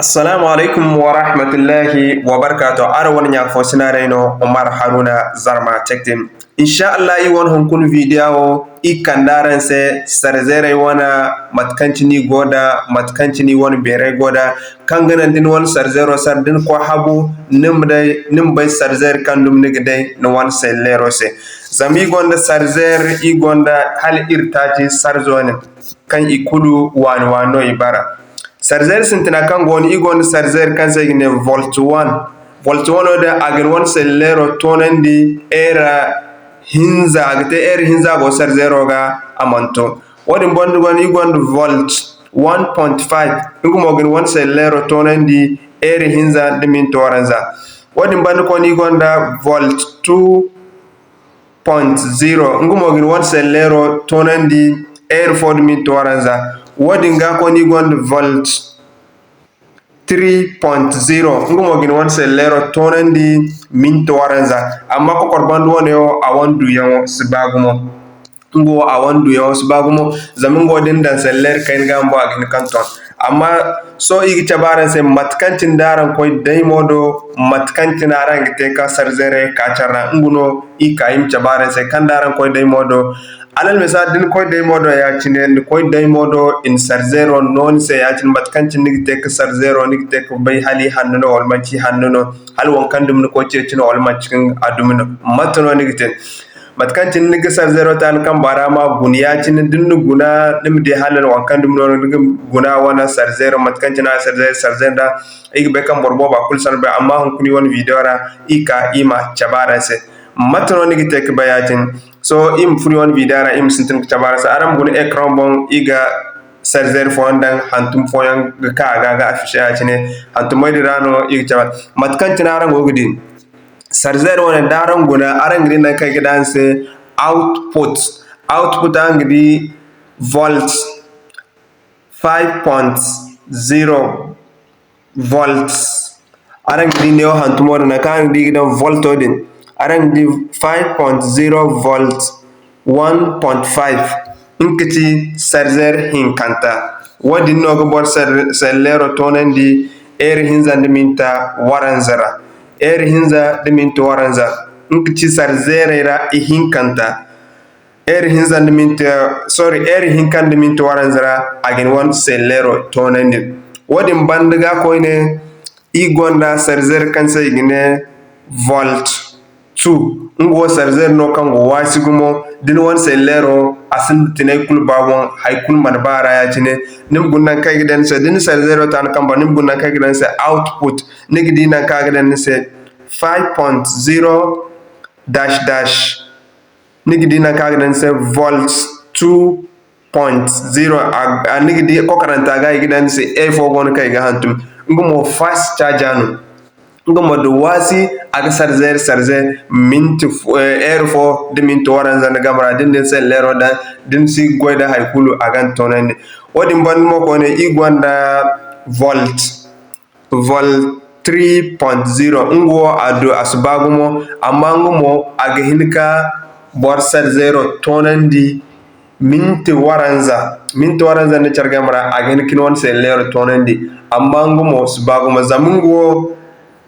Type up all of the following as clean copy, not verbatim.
Assalamu alaikum wa rahmatullahi wa barakatuh. Ara wani ya fo sinareno Omar Haruna Zarma tektim. Insha Allah i won hunkun video i kandaran se sarzere wana matkancini goda matkancini won bere goda kangana din won sarzero sardin ko habu nimbay sarzer kandum nigday no won sellero se zami gonda sarzer i gonda hal irtaji sarzone kan ikulu wano ibara. Sarzer sintina kan goni igon sarzer kan segne volt 1 oda agin won sellero tonandi era hinza agte hinza go sarzero ga amanto wodin bondu gon igon volt 1.5 ingum ogin won sellero tonandi era hinza dimin toranza wodin bandu kon igon da volt 2.0 ingum ogin won sellero tonandi era for dimin toranza wodin ga ko ni gon volt 3.0 ngumo gin won sellero tonandi min to waranza amma ko korban woni o awandu yawo sibagumo ngo awandu yawo sibagumo zamingo den dan seller kain gambo agin kanton amma so igi tabaran se matkantin daran koy daymodo matkantin aran gite ka sarzere ka charna nguno i kayim tabaran se kandaran koy daymodo alal misal din koy daymodo ya cinen koy daymodo in sarzero non se ya cin matkantin nigite ka sarzero nigite ko bay hali hanno wal manci hanno hal won kandum ko cecino wal mancin adumino matno nigite matkantin nig sarzero tan kan barama guniya cin din guna nimde halal won kandum no guna wana sarzero matkantin sarzenda igbe kan borbo ba kulsan be amma hon kuni won video ra ika ima chabara se matno nigite ka bayatin so im furi won vidara im sintin chabara sa aram gun ekran bon iga serzer fondan hantum foyan ka ga afisha cine hantum mai dirano iga chaba matkantin aran gogudin serzer won daran guna aran gidin nan kai gidan se output an gidi volt 5.0 volts aran gidi ne hantum won na kan gidi gidan volt odin aran di 5.0 volt 1.5 inkiti serzer hinkanta wadi nogo bor sellero tonandi hinza de minta waranzara hinza de minta waranza inkiti serzere ra hinkanta hinza de minta hinkan de minta waranzara again one sellero tonandi wadi bandiga koyne igonda serzer kansa igine volt 2 ngo serzer no kango wasigumo din won sellero asin tinay kul bawon hay kul man bara ya cine nim gunnan kay gidan se din serzero tan kamba nim gunnan kay gidan se output nigi dinan kay gidan se 5.0 dash nigi dinan kay gidan se volts 2.0 nigi di ko karanta ga gidan se e fo gon kay ga hantum ngumo fast charger no ngomo do wasi aga sarzer minti fo de minti waranza na gamra din sellero da din si goyda haykulu agan tonane wodi banmo ko ne igwanda volt 3.0 ngo ado asbagumo amma ngomo aga hinka bor sarzero tonandi minti waranza ne chargamra aga hinkin won sellero tonandi amma ngomo sbagumo zamungo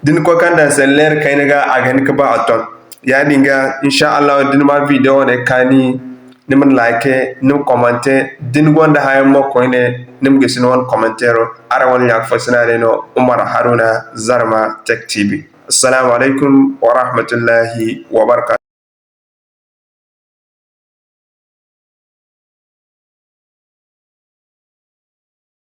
din ko kanda seller kaynaga agan ka ba aton ya dinga insha Allah din ma video ne kani niman like nim commenter din gonda haymo ko ne nim gisin won commentaire ara won yak fasina no Umar Haruna Zarma Tech TV. Assalamu alaikum wa rahmatullahi wa barakatuh.